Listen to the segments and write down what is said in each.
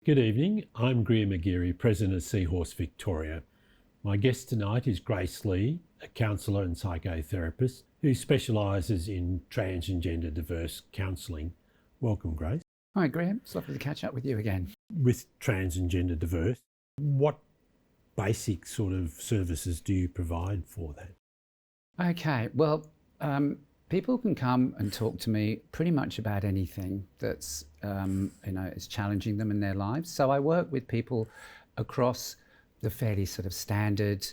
Good evening, I'm Greer McGearey, President of Seahorse Victoria. My guest tonight is Grace Lee, a counsellor and psychotherapist who specialises in trans and gender diverse counselling. Welcome, Grace. Hi, Graham. It's lovely to catch up with you again. With trans and gender diverse, what basic sort of services do you provide for that? Okay, well, people can come and talk to me pretty much about anything that's, is challenging them in their lives. So I work with people across the fairly sort of standard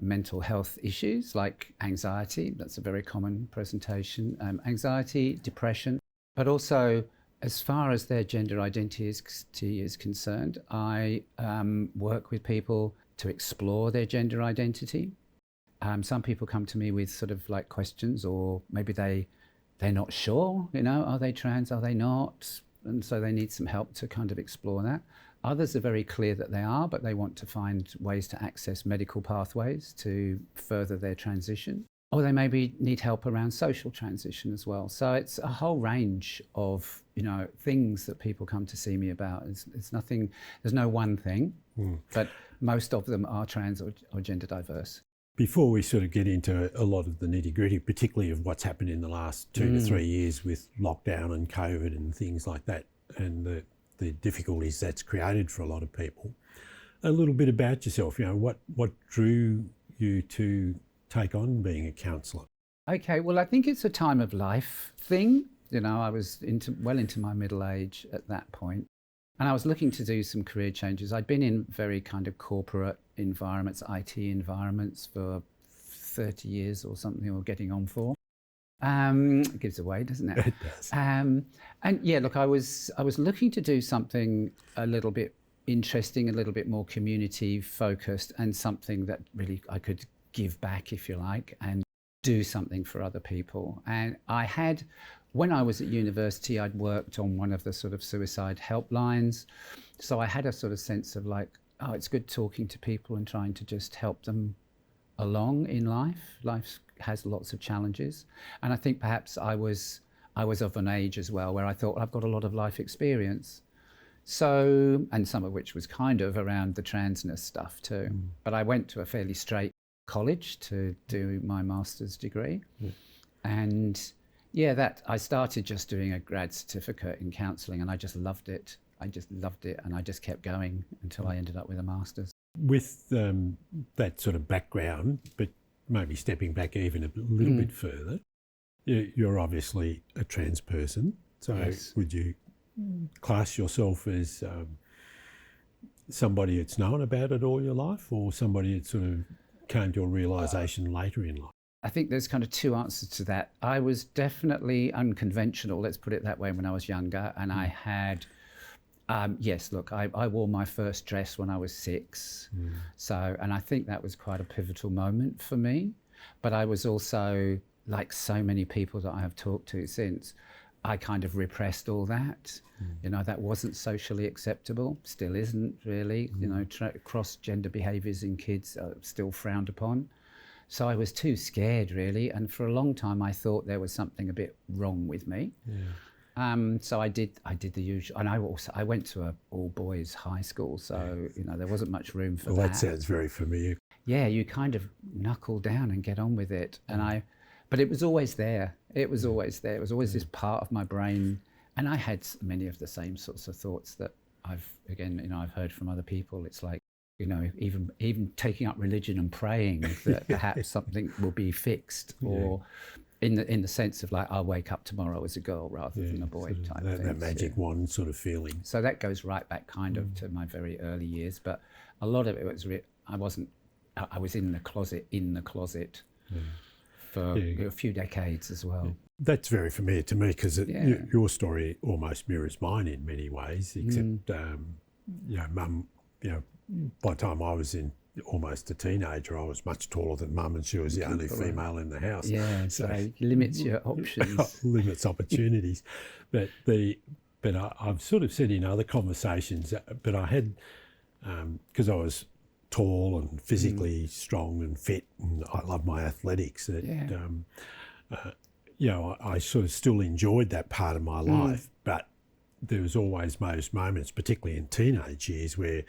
mental health issues like anxiety. That's a very common presentation. Anxiety, depression, but also as far as their gender identity is concerned, I work with people to explore their gender identity. Some people come to me with sort of like questions, or maybe they're not sure, are they trans, are they not? And so they need some help to kind of explore that. Others are very clear that they are, but they want to find ways to access medical pathways to further their transition. Or they maybe need help around social transition as well. So it's a whole range of, things that people come to see me about. It's nothing, there's no one thing, but most of them are trans or gender diverse. Before we sort of get into a lot of the nitty-gritty, particularly of what's happened in the last 2 to 3 years with lockdown and COVID and things like that, and the difficulties that's created for a lot of people, a little bit about yourself. What drew you to take on being a counsellor? Okay, well, I think it's a time of life thing. I was well into my middle age at that point, and I was looking to do some career changes. I'd been in very kind of corporate environments, IT environments for 30 years or something, or getting on for. It gives away, doesn't it? It does. And yeah, look, I was looking to do something a little bit interesting, a little bit more community focused, and something that really I could give back, if you like, and do something for other people. And when I was at university, I'd worked on one of the sort of suicide helplines. So I had a sort of sense of like, oh, it's good talking to people and trying to just help them along in life. Life has lots of challenges. And I think perhaps I was of an age as well where I thought, well, I've got a lot of life experience. So, and some of which was kind of around the transness stuff too. But I went to a fairly straight college to do my master's degree. And yeah, I started just doing a grad certificate in counselling, and I just loved it. And I just kept going until I ended up with a master's. With that sort of background, but maybe stepping back even a little bit further, you're obviously a trans person. So yes. Would you class yourself as somebody that's known about it all your life, or somebody that sort of came to a realisation later in life? I think there's kind of two answers to that. I was definitely unconventional, let's put it that way, when I was younger. And I had, yes, look, I wore my first dress when I was 6. So, and I think that was quite a pivotal moment for me. But I was also, like so many people that I have talked to since, I kind of repressed all that. That wasn't socially acceptable, still isn't really. Cross-gender behaviours in kids are still frowned upon. So I was too scared, really, and for a long time I thought there was something a bit wrong with me. So I did the usual, and I went to a all-boys high school, so there wasn't much room for that. Well, that sounds very familiar. Yeah, you kind of knuckle down and get on with it, but it was always there. It was always there. It was always this part of my brain, and I had many of the same sorts of thoughts that I've heard from other people. It's like, even taking up religion and praying that perhaps something will be fixed, or in the sense of like, I'll wake up tomorrow as a girl rather than a boy type thing. That magic wand sort of feeling. So that goes right back kind of to my very early years, but a lot of it was I was in the closet for a few decades as well. That's very familiar to me, because your story almost mirrors mine in many ways, except mum, by the time I was almost a teenager, I was much taller than mum, and she was the only female in the house. Yeah, so limits your options. Limits opportunities. But I've sort of said in other conversations, but I had, because I was tall and physically strong and fit, and I love my athletics, that I sort of still enjoyed that part of my life, but there was always those moments, particularly in teenage years, where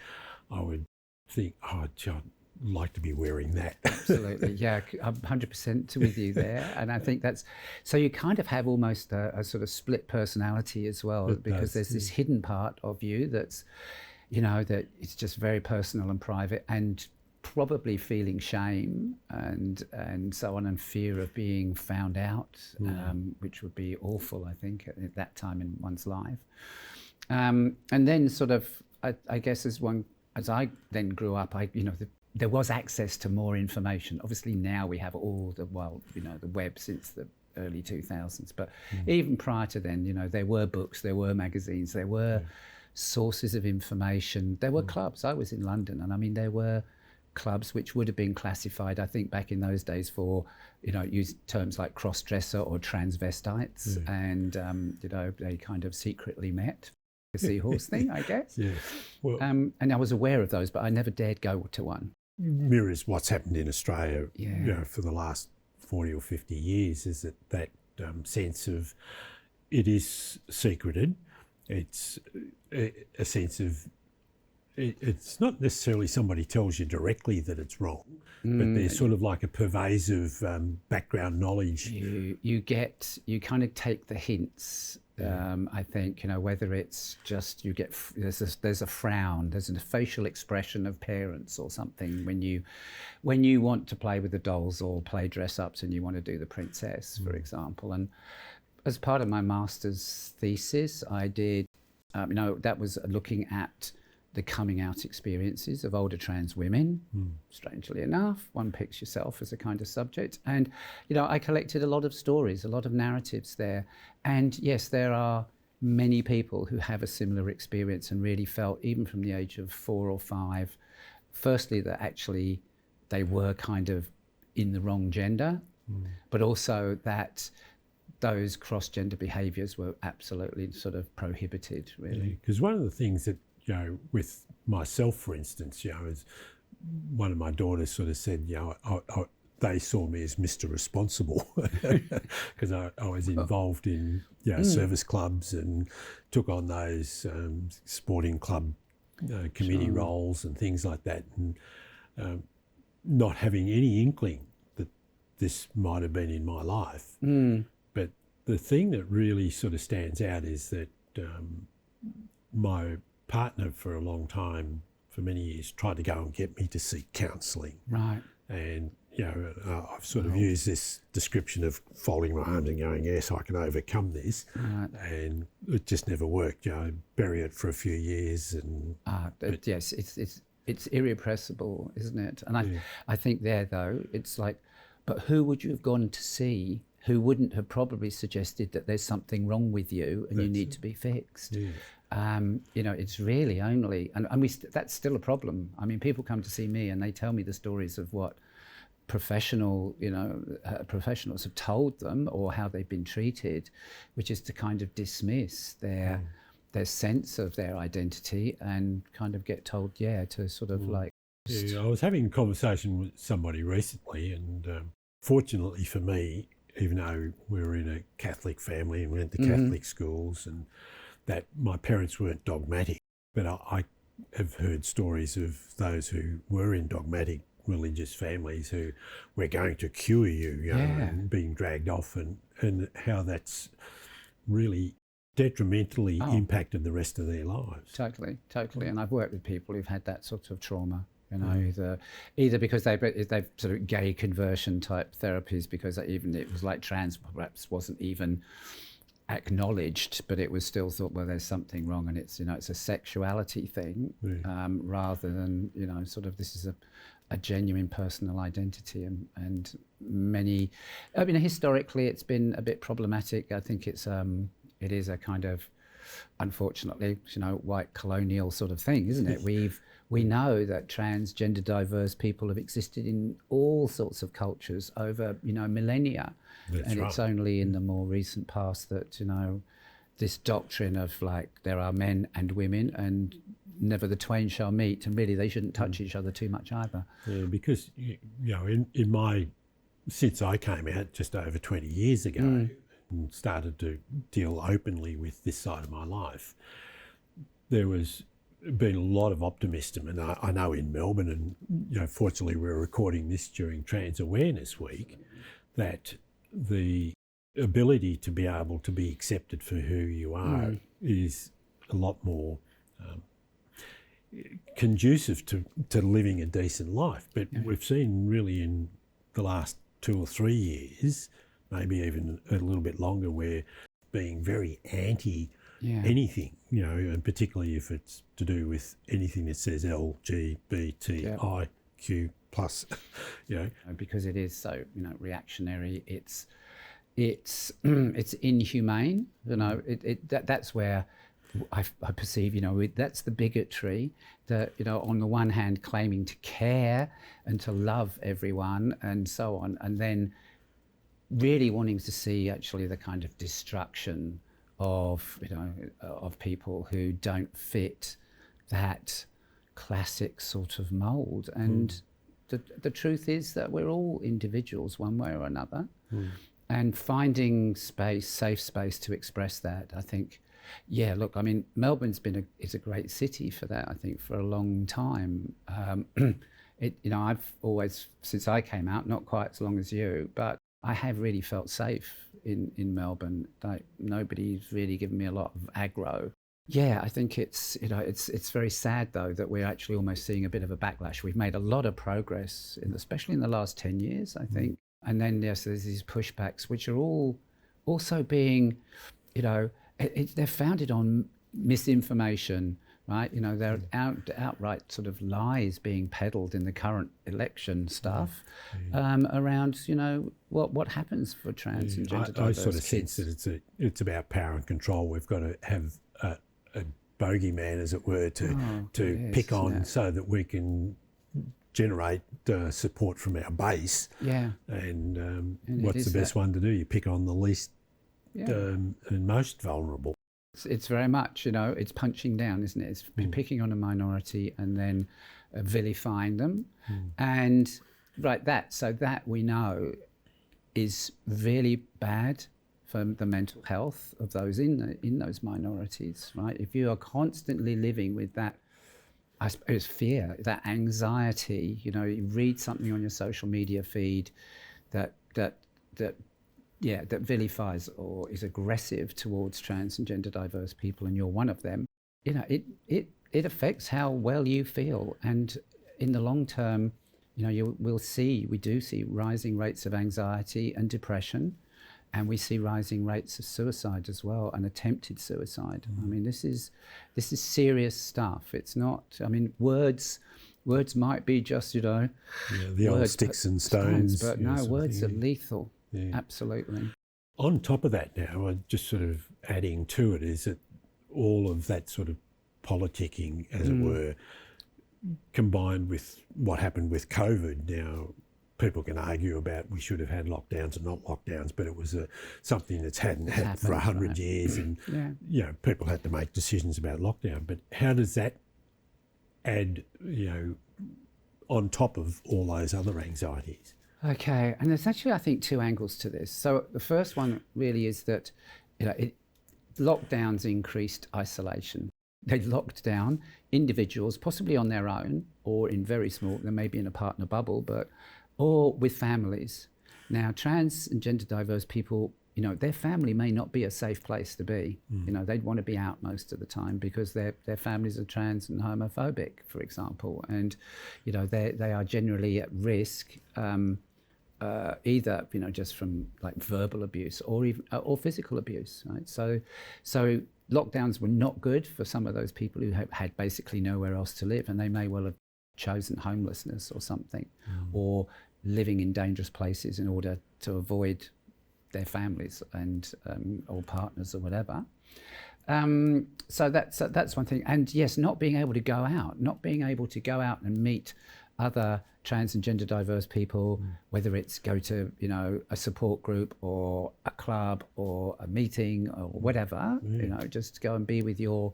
I would think, oh, gee, I'd like to be wearing that. Absolutely, yeah, I'm 100% with you there. And I think that's, so you kind of have almost a sort of split personality as well, because there's this hidden part of you that's, you know, that it's just very personal and private, and probably feeling shame and so on, and fear of being found out, which would be awful, I think, at that time in one's life. And then sort of, I guess as I then grew up, there was access to more information. Obviously now we have all the, the web since the early 2000s, but even prior to then, there were books, there were magazines, there were sources of information, there were clubs. I was in London, and I mean, there were clubs which would have been classified, I think, back in those days for, use terms like cross-dresser or transvestites, and, they kind of secretly met. The Seahorse thing, I guess. Yeah. Well, and I was aware of those, but I never dared go to one. Mirrors what's happened in Australia, for the last 40 or 50 years, is that sense of it is secreted. It's a sense of, it's not necessarily somebody tells you directly that it's wrong, but there's sort of like a pervasive background knowledge. You kind of take the hints. I think, whether it's just you get, there's a frown, there's a facial expression of parents or something when you want to play with the dolls or play dress-ups and you want to do the princess, for example. And as part of my master's thesis, I did, that was looking at the coming out experiences of older trans women. Strangely enough, one picks yourself as a kind of subject. And, I collected a lot of stories, a lot of narratives there. And yes, there are many people who have a similar experience and really felt, even from the age of 4 or 5, firstly, that actually they were kind of in the wrong gender, but also that those cross-gender behaviours were absolutely sort of prohibited, really. Because one of the things that, with myself, for instance, is one of my daughters sort of said, they saw me as Mr. Responsible because I was involved in service clubs and took on those sporting club committee roles and things like that, and not having any inkling that this might have been in my life. But the thing that really sort of stands out is that my partner for a long time, for many years, tried to go and get me to seek counselling. Right. And, I've sort of used this description of folding my arms and going, yes, I can overcome this. Right. And it just never worked. Bury it for a few years. And yes, it's irrepressible, isn't it? And I think there, though, it's like, but who would you have gone to see who wouldn't have probably suggested that there's something wrong with you and you need to be fixed? Yeah. It's really only, and that's still a problem. I mean, people come to see me and they tell me the stories of what professionals have told them or how they've been treated, which is to kind of dismiss their sense of their identity and kind of get told, to sort of like... Yeah, I was having a conversation with somebody recently, and fortunately for me, even though we were in a Catholic family and went to Catholic schools, and that my parents weren't dogmatic, but I have heard stories of those who were in dogmatic religious families who we're going to cure you, and being dragged off, and how that's really detrimentally impacted the rest of their lives. Totally. And I've worked with people who've had that sort of trauma, either because they've sort of gay conversion type therapies, because even it was like trans perhaps wasn't even acknowledged, but it was still thought, well, there's something wrong, and it's it's a sexuality thing, rather than sort of this is a genuine personal identity, and many, I mean, historically it's been a bit problematic. I think it is a kind of, unfortunately, white colonial sort of thing, isn't it? We know that transgender diverse people have existed in all sorts of cultures over millennia. That's right. It's only in the more recent past that this doctrine of like there are men and women and never the twain shall meet, and really they shouldn't touch each other too much either. Yeah, because in my, since I came out just over 20 years ago, and started to deal openly with this side of my life, there was been a lot of optimism, and I know in Melbourne, and fortunately we're recording this during Trans Awareness Week, that the ability to be able to be accepted for who you are is a lot more conducive to living a decent life. But we've seen really in the last 2 or 3 years, maybe even a little bit longer, where being very anti anything, and particularly if it's to do with anything that says LGBTIQ plus, because it is so reactionary. It's inhumane. That's where I perceive, that's the bigotry that, on the one hand claiming to care and to love everyone and so on, and then really wanting to see actually the kind of destruction of people who don't fit that classic sort of mould. And the truth is that we're all individuals one way or another, and finding safe space to express that, I think. Yeah, look, I mean, Melbourne's is a great city for that, I think, for a long time. I've always, since I came out, not quite as long as you, but I have really felt safe in Melbourne. Like, nobody's really given me a lot of aggro. Yeah, I think it's very sad though that we're actually almost seeing a bit of a backlash. We've made a lot of progress, especially in the last 10 years, I think. And then there's these pushbacks, which are all also being, they're founded on misinformation, right? They're outright sort of lies being peddled in the current election stuff around, what happens for trans and gender diverse I sort of kids. sense that it's about power and control. We've got to have a bogeyman, as it were, to pick on, so that we can generate support from our base. Yeah. And what's the best one to do? You pick on the least and most vulnerable. It's very much, it's punching down, isn't it? It's picking on a minority and then vilifying them. And so that we know is really bad for the mental health of those in those minorities, right? If you are constantly living with that, I suppose, fear, that anxiety, you read something on your social media feed that vilifies or is aggressive towards trans and gender diverse people, and you're one of them, it affects how well you feel. And in the long term, we do see rising rates of anxiety and depression, and we see rising rates of suicide as well, and attempted suicide. I mean, this is serious stuff. It's not, words might be just, the old sticks and stones. But no, words are lethal. Yeah. Absolutely. On top of that now, just sort of adding to it, is that all of that sort of politicking, as it were, combined with what happened with COVID. Now, people can argue about we should have had lockdowns or not lockdowns, but it was something that's hadn't happened for 100 years, and people had to make decisions about lockdown. But how does that add, on top of all those other anxieties? Okay, and there's actually, I think, two angles to this. So the first one really is that, lockdowns increased isolation. They locked down individuals, possibly on their own or in very small, they may be in a partner bubble, or with families. Now, trans and gender diverse people, their family may not be a safe place to be. They'd want to be out most of the time because their families are trans and homophobic, for example. And, they are generally at risk, either, just from like verbal abuse or even or physical abuse, right? So lockdowns were not good for some of those people who had basically nowhere else to live, and they may well have chosen homelessness or something, or living in dangerous places in order to avoid their families and or partners or whatever. So that's one thing. And yes, not being able to go out and meet other trans and gender diverse people, whether it's go to, a support group or a club or a meeting or whatever, just go and be with your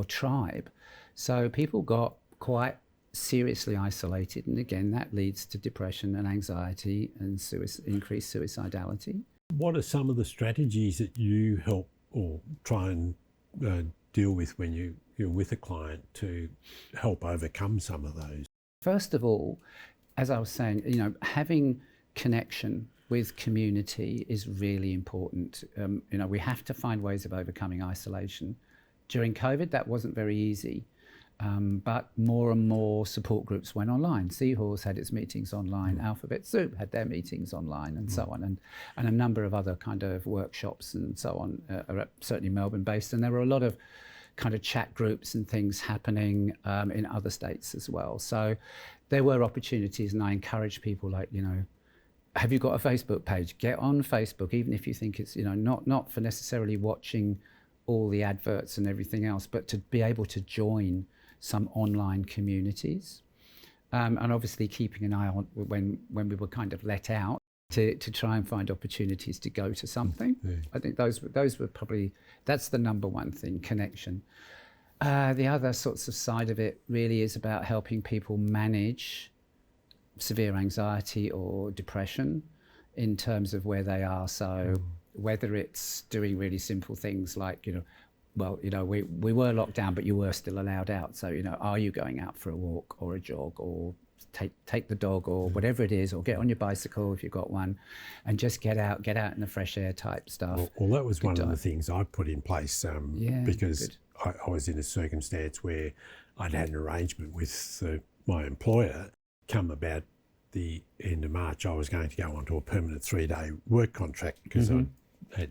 tribe. So people got quite seriously isolated, and again, that leads to depression and anxiety and increased suicidality. What are some of the strategies that you help or try and deal with when you're with a client to help overcome some of those? First of all, as I was saying, having connection with community is really important. We have to find ways of overcoming isolation. During COVID, that wasn't very easy, but more and more support groups went online. Seahorse had its meetings online, Alphabet Soup had their meetings online, and so on, and a number of other kind of workshops and so on, are certainly Melbourne-based, and there were a lot of kind of chat groups and things happening in other states as well. So there were opportunities, and I encourage people, like, have you got a Facebook page? Get on Facebook, even if you think it's, not for necessarily watching all the adverts and everything else, but to be able to join some online communities. And obviously keeping an eye on when we were kind of let out to try and find opportunities to go to something. Yeah. I think those were probably, that's the number one thing, connection. The other sorts of side of it really is about helping people manage severe anxiety or depression in terms of where they are. So whether it's doing really simple things like, we were locked down, but you were still allowed out. So, are you going out for a walk or a jog, or take the dog, or whatever it is, or get on your bicycle if you've got one, and just get out in the fresh air type stuff. Well, that was one of the things I put in place because I was in a circumstance where I'd had an arrangement with my employer. Come about the end of March, I was going to go onto a permanent 3-day work contract because I had,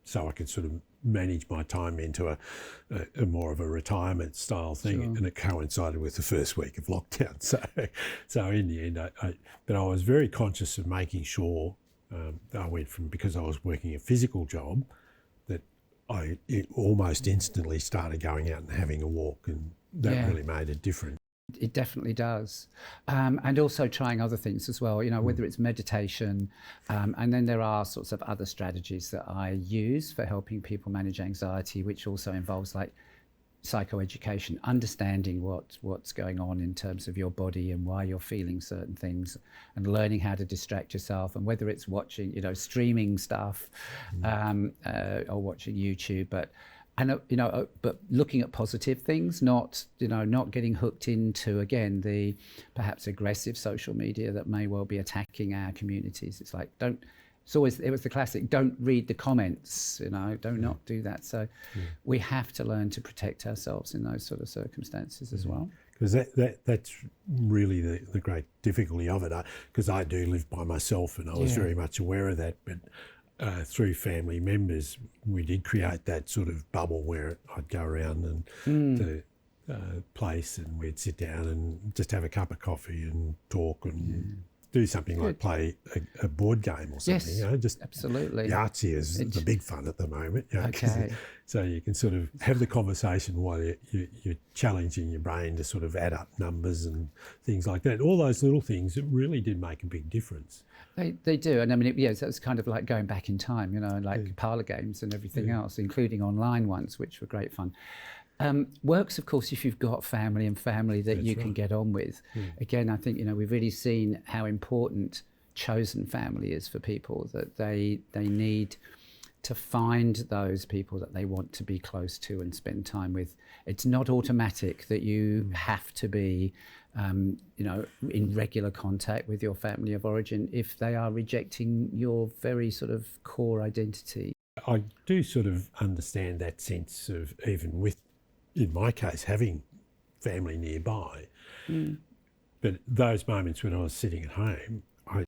so I could sort of manage my time into a more of a retirement style thing, and it coincided with the first week of lockdown. So in the end, but I was very conscious of making sure that I went from, because I was working a physical job, that I almost instantly started going out and having a walk, and that really made a difference. It definitely does. And also trying other things as well, whether it's meditation, and then there are sorts of other strategies that I use for helping people manage anxiety, which also involves like psychoeducation, understanding what's going on in terms of your body and why you're feeling certain things, and learning how to distract yourself, and whether it's watching, streaming stuff, or watching YouTube, but looking at positive things, not getting hooked into, again, the perhaps aggressive social media that may well be attacking our communities. It's like, it was the classic, don't read the comments, not do that. So we have to learn to protect ourselves in those sort of circumstances as well. Because that's really the great difficulty of it, because I do live by myself, and I was very much aware of that, but through family members, we did create that sort of bubble where I'd go around and the place, and we'd sit down and just have a cup of coffee and talk and do something like play a board game or something. Yes, just absolutely. Yahtzee is the big fun at the moment. So you can sort of have the conversation while you're challenging your brain to sort of add up numbers and things like that. All those little things, it really did make a big difference. They do, and I mean, so it's kind of like going back in time, like parlour games and everything else, including online ones, which were great fun. Works, of course, if you've got family that you can get on with. Again, I think, we've really seen how important chosen family is for people, that they need to find those people that they want to be close to and spend time with. It's not automatic that you have to be in regular contact with your family of origin if they are rejecting your very sort of core identity. I do sort of understand that sense of, even with, in my case, having family nearby, but those moments when I was sitting at home, I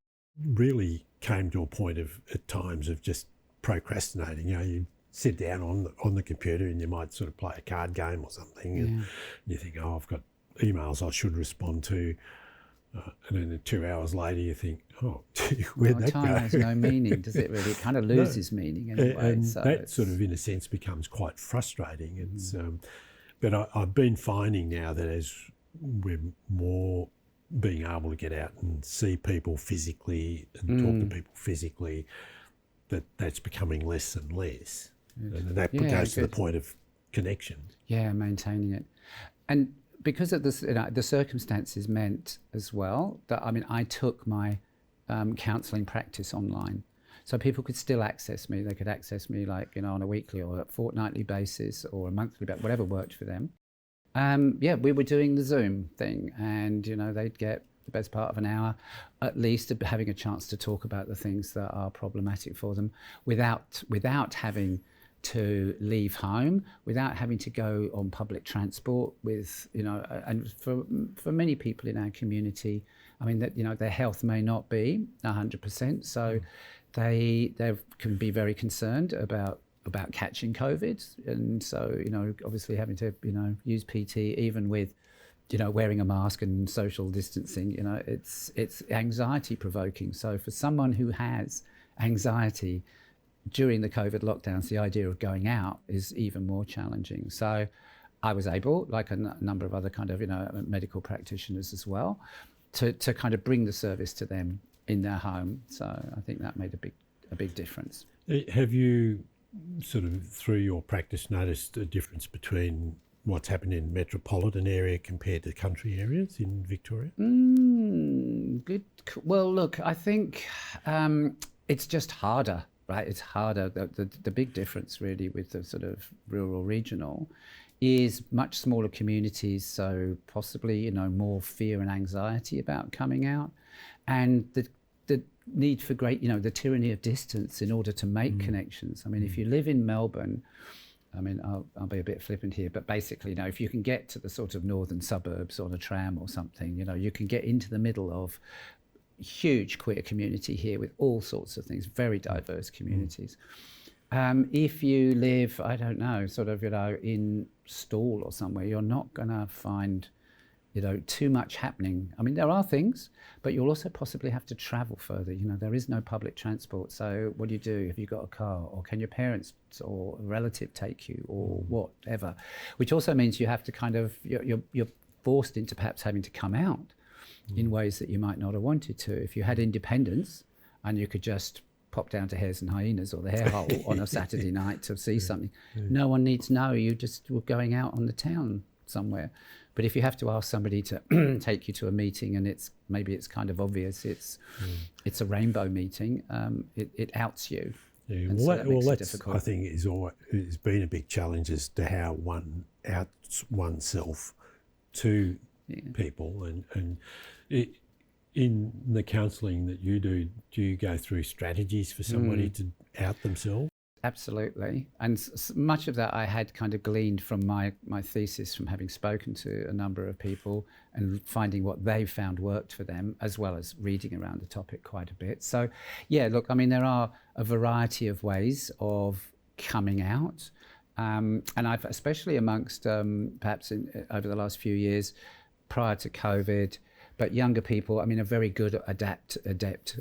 really came to a point of, at times, of just procrastinating. You sit down on the computer and you might sort of play a card game or something, and you think, I've got emails I should respond to, and then 2 hours later you think, where'd that go? Time has no meaning, does it really? It kind of loses meaning anyway. And that sort of, in a sense, becomes quite frustrating. It's but I've been finding now that as we're more being able to get out and see people physically and talk to people physically, that's becoming less and less. And that goes to the point of connection. Yeah, maintaining it. And because of this, the circumstances meant as well that, I took my counselling practice online. So people could still access me. They could access me like, you know, on a weekly or a fortnightly basis or a monthly basis, whatever worked for them. We were doing the Zoom thing, and, you know, they'd get the best part of an hour at least of having a chance to talk about the things that are problematic for them without having to leave home, without having to go on public transport with, you know, and for many people in our community, I mean, that, you know, their health may not be 100%, so they can be very concerned about catching COVID, and so, you know, obviously having to, you know, use PT even with, you know, wearing a mask and social distancing, you know, it's anxiety provoking. So for someone who has anxiety during the COVID lockdowns, the idea of going out is even more challenging. So I was able, like a number of other kind of, you know, medical practitioners as well, to kind of bring the service to them in their home. So I think that made a big difference. Have you sort of through your practice noticed a difference between what's happened in metropolitan area compared to country areas in Victoria? Good. Well, look, I think it's just harder, right? It's harder. The big difference really with the sort of rural regional is much smaller communities, so possibly, you know, more fear and anxiety about coming out, and the need for great, you know, the tyranny of distance in order to make connections. I mean, if you live in Melbourne, I mean, I'll be a bit flippant here, but basically, you know, if you can get to the sort of northern suburbs on a tram or something, you know, you can get into the middle of huge queer community here with all sorts of things, very diverse communities. If you live, I don't know, sort of, you know, in Stawell or somewhere, you're not going to find, you know, too much happening. I mean, there are things, but you'll also possibly have to travel further. You know, there is no public transport. So what do you do? Have you got a car, or can your parents or a relative take you, or whatever? Which also means you have to kind of, you're forced into perhaps having to come out in ways that you might not have wanted to. If you had independence and you could just pop down to Hares and Hyenas or the Hare Hole on a Saturday night to see something, no one needs to know you just were going out on the town somewhere. But if you have to ask somebody to take you to a meeting and maybe it's kind of obvious it's a rainbow meeting, it outs you. Yeah, and that's difficult. I think it's been a big challenge as to how one outs oneself to people, and in the counselling that you do you go through strategies for somebody to out themselves? Absolutely. And much of that I had kind of gleaned from my thesis, from having spoken to a number of people and finding what they found worked for them, as well as reading around the topic quite a bit. So, yeah, look, I mean, there are a variety of ways of coming out. And I've, especially amongst perhaps over the last few years prior to COVID, but younger people, I mean, are very good adept,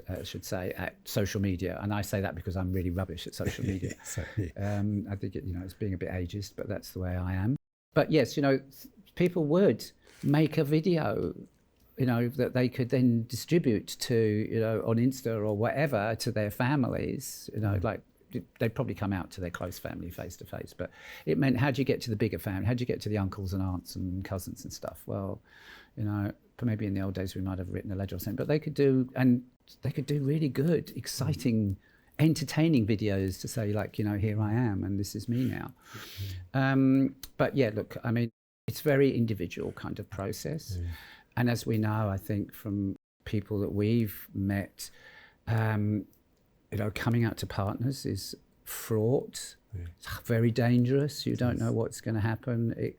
I should say, at social media. And I say that because I'm really rubbish at social media. I think it's being a bit ageist, but that's the way I am. But yes, people would make a video, that they could then distribute to, on Insta or whatever to their families, like they'd probably come out to their close family face to face. But it meant, how do you get to the bigger family? How do you get to the uncles and aunts and cousins and stuff? Well, maybe in the old days we might have written a letter or something, but they could do really good, exciting, entertaining videos to say, like, here I am and this is me now. But yeah, look, I mean, it's very individual kind of process. And as we know, I think from people that we've met, coming out to partners is fraught. It's very dangerous. You don't know what's going to happen. It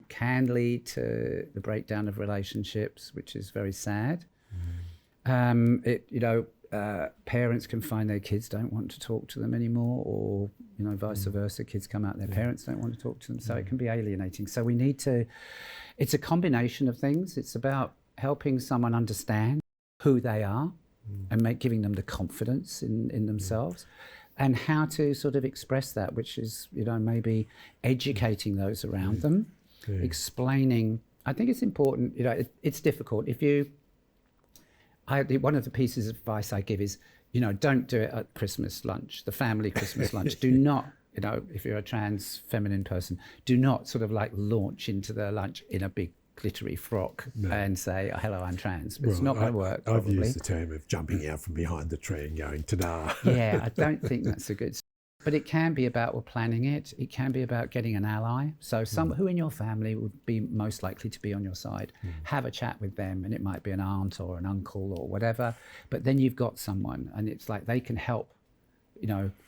can lead to the breakdown of relationships, which is very sad. Parents can find their kids don't want to talk to them anymore, or vice versa. Kids come out, their parents don't want to talk to them, so it can be alienating. So we need to. It's a combination of things. It's about helping someone understand who they are and giving them the confidence in themselves, and how to sort of express that, which is maybe educating those around them. Explaining. I think it's important. It's difficult. One of the pieces of advice I give is, don't do it at Christmas lunch, the family Christmas lunch. Do not, if you're a trans feminine person, do not sort of like launch into the lunch in a big glittery frock No. and say, hello, I'm trans. But it's Well, not going to work, I've probably. used the term of jumping out from behind the tree and going, ta-da. Yeah, I don't think that's a good. But it can be about planning it. It can be about getting an ally. So who in your family would be most likely to be on your side. Have a chat with them, and it might be an aunt or an uncle or whatever. But then you've got someone, and it's like they can help,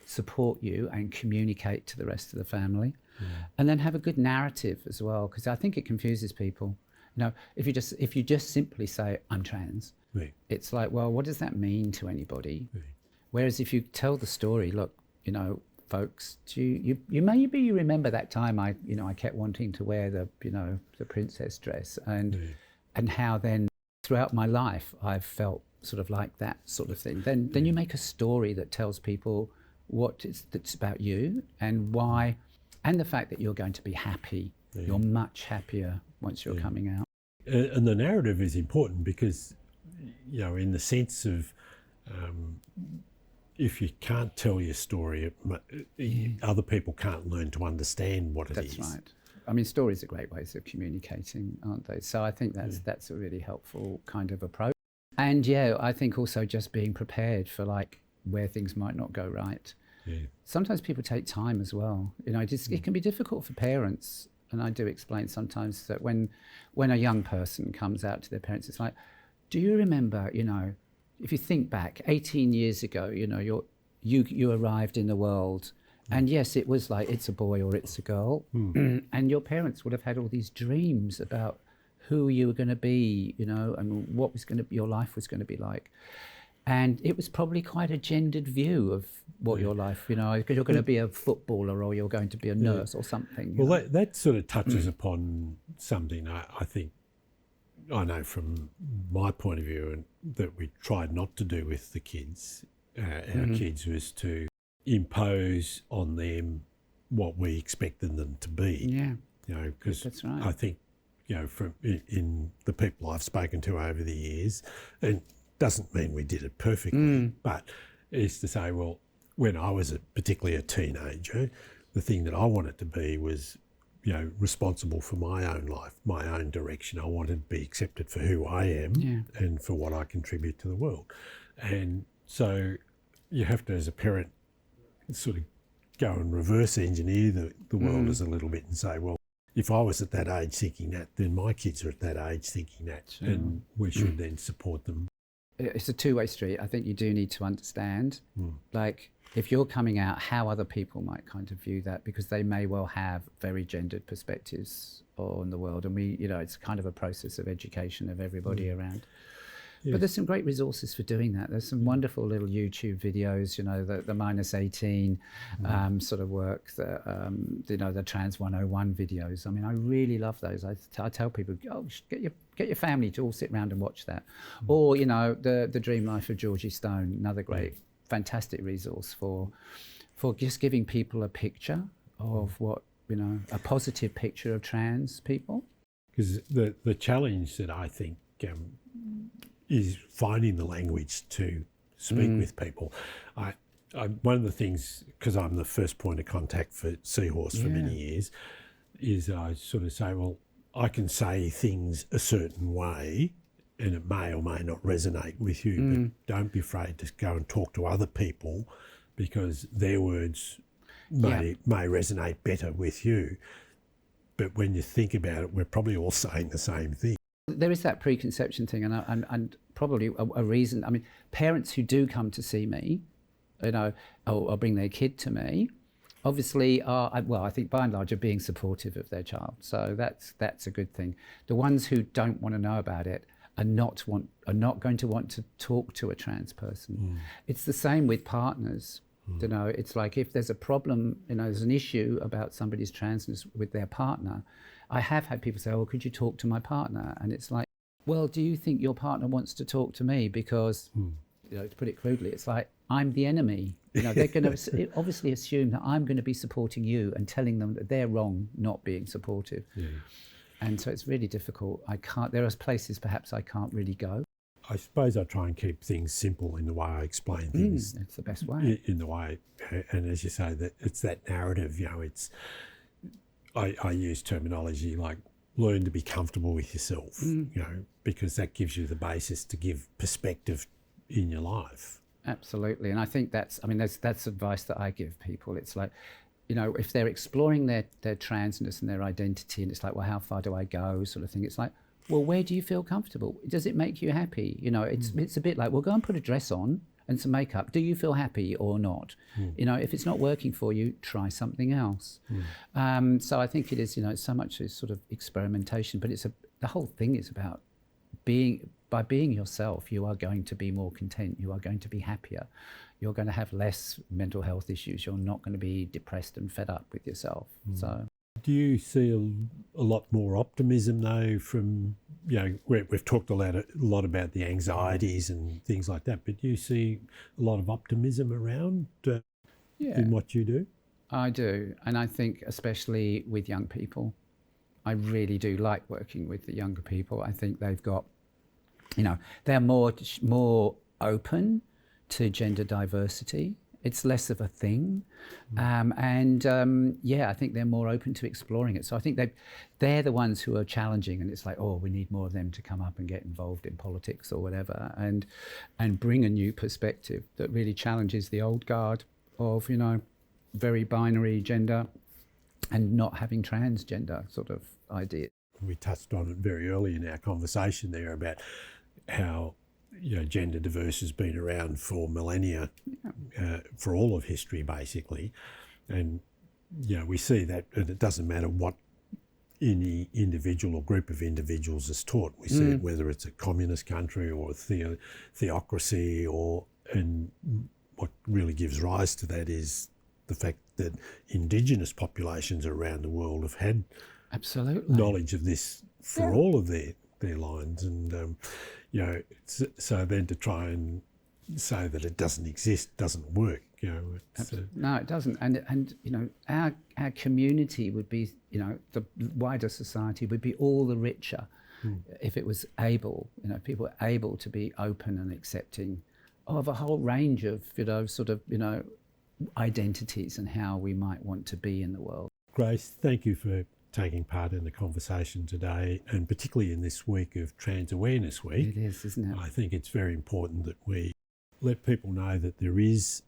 support you and communicate to the rest of the family. And then have a good narrative as well, because I think it confuses people. If you just simply say, I'm trans, it's like, well, what does that mean to anybody? Whereas if you tell the story, look, folks, you maybe you remember that time I kept wanting to wear the princess dress, and how then throughout my life I've felt sort of like that sort of thing. Then you make a story that tells people that's about you and why, and the fact that you're going to be happy. You're much happier once you're coming out. And the narrative is important because, in the sense of, if you can't tell your story, other people can't learn to understand what it is. That's right. I mean, stories are great ways of communicating, aren't they? So I think that's a really helpful kind of approach. And I think also just being prepared for where things might not go right. Sometimes people take time as well. It can be difficult for parents. And I do explain sometimes that when a young person comes out to their parents, it's like, do you remember, if you think back 18 years ago, you arrived in the world, and yes, it was like, it's a boy or it's a girl. And your parents would have had all these dreams about who you were going to be, and what your life was going to be like. And it was probably quite a gendered view of what your life, because you're going to be a footballer or you're going to be a nurse or something. Well, that sort of touches upon something I think I know from my point of view, and that we tried not to do with the kids, our kids, was to impose on them what we expected them to be. Yeah. Because that's right. I think, from in the people I've spoken to over the years, and doesn't mean we did it perfectly, but it's to say, well, when I was particularly a teenager, the thing that I wanted to be was, responsible for my own life, my own direction. I wanted to be accepted for who I am and for what I contribute to the world. And so you have to, as a parent, sort of go and reverse engineer the world as a little bit and say, well, if I was at that age thinking that, then my kids are at that age thinking that, and we should then support them. It's a two-way street. I think you do need to understand, if you're coming out, how other people might kind of view that, because they may well have very gendered perspectives on the world. And it's kind of a process of education of everybody around. But there's some great resources for doing that. There's some wonderful little YouTube videos, the -18 sort of work, the Trans 101 videos. I mean, I really love those. I tell people, get your family to all sit around and watch that. Or, the Dream Life of Georgie Stone, another great, fantastic resource for just giving people a picture of what, a positive picture of trans people. Because the challenge that I think is finding the language to speak with people. One of the things, because I'm the first point of contact for Seahorse for many years, is I sort of say, well, I can say things a certain way and it may or may not resonate with you, but don't be afraid to go and talk to other people, because their words may resonate better with you. But when you think about it, we're probably all saying the same thing. There is that preconception thing, and probably a reason. I mean, parents who do come to see me, or bring their kid to me, obviously I think by and large are being supportive of their child. So that's a good thing. The ones who don't want to know about it are not going to want to talk to a trans person. It's the same with partners. It's like if there's a problem, there's an issue about somebody's transness with their partner. I have had people say, "Oh, could you talk to my partner?" And it's like, well, do you think your partner wants to talk to me? Because, to put it crudely, it's like, I'm the enemy. They're going to obviously assume that I'm going to be supporting you and telling them that they're wrong not being supportive. And so it's really difficult. There are places perhaps I can't really go. I suppose I try and keep things simple in the way I explain things. It's the best way. In the way, and as you say, that it's that narrative, I use terminology like learn to be comfortable with yourself, you know, because that gives you the basis to give perspective in your life. Absolutely. And I think that's advice that I give people. It's like, you know, if they're exploring their transness and their identity, and it's like, well, how far do I go, sort of thing. It's like, well, where do you feel comfortable? Does it make you happy? You know, it's a bit like, well, go and put a dress on and some makeup. Do you feel happy or not? You know, if it's not working for you, try something else. So I think it is, you know, so much is sort of experimentation, but the whole thing is about by being yourself, you are going to be more content, you are going to be happier, you're going to have less mental health issues, you're not going to be depressed and fed up with yourself. So, do you see a lot more optimism though from, you know, we've talked a lot about the anxieties and things like that, but do you see a lot of optimism around in what you do? I do, and I think especially with young people, I really do like working with the younger people. I think they've got, you know, they're more open to gender diversity. It's less of a thing. I think they're more open to exploring it. So I think they're the ones who are challenging, and it's like, oh, we need more of them to come up and get involved in politics or whatever, and bring a new perspective that really challenges the old guard of, you know, very binary gender and not having transgender sort of idea. We touched on it very early in our conversation there about how, you know, gender diverse has been around for millennia, for all of history basically, and you know, we see that, and it doesn't matter what any individual or group of individuals is taught. We see it whether it's a communist country or a theocracy, and what really gives rise to that is the fact that Indigenous populations around the world have had knowledge of this for all of their lines, and you know, so then to try and say that it doesn't exist doesn't work. You know, no, it doesn't, and you know, our community would be, you know, the wider society would be all the richer if it was able, you know, people were able to be open and accepting of a whole range of, you know, sort of, you know, identities and how we might want to be in the world. Grace, thank you for taking part in the conversation today, and particularly in this week of Trans Awareness Week. It is, isn't it? I think it's very important that we let people know that there is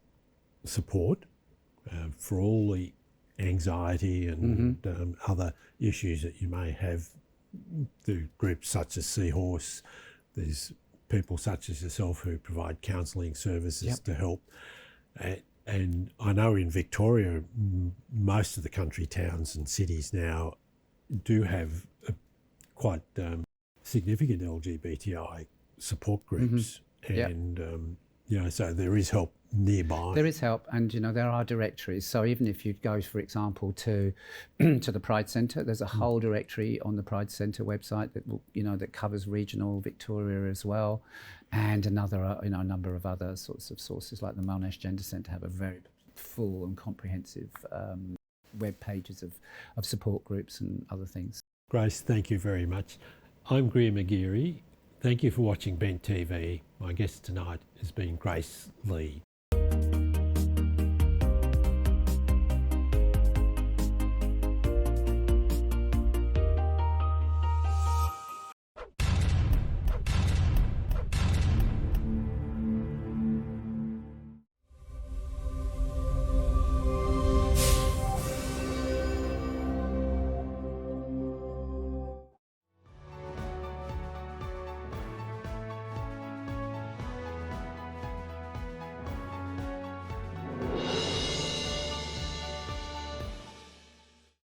support for all the anxiety and other issues that you may have through groups such as Seahorse. There's people such as yourself who provide counselling services to help. And I know in Victoria, most of the country towns and cities now do have quite significant LGBTI support groups. And, you know, so there is help nearby. There is help, and, you know, there are directories. So even if you go, for example, to the Pride Centre, there's a whole directory on the Pride Centre website that will, you know, that covers regional Victoria as well, and another, you know, a number of other sorts of sources, like the Monash Gender Centre have a very full and comprehensive web pages of support groups and other things. Grace, thank you very much. I'm Greer McGearey. Thank you for watching Bent TV. My guest tonight has been Grace Lee.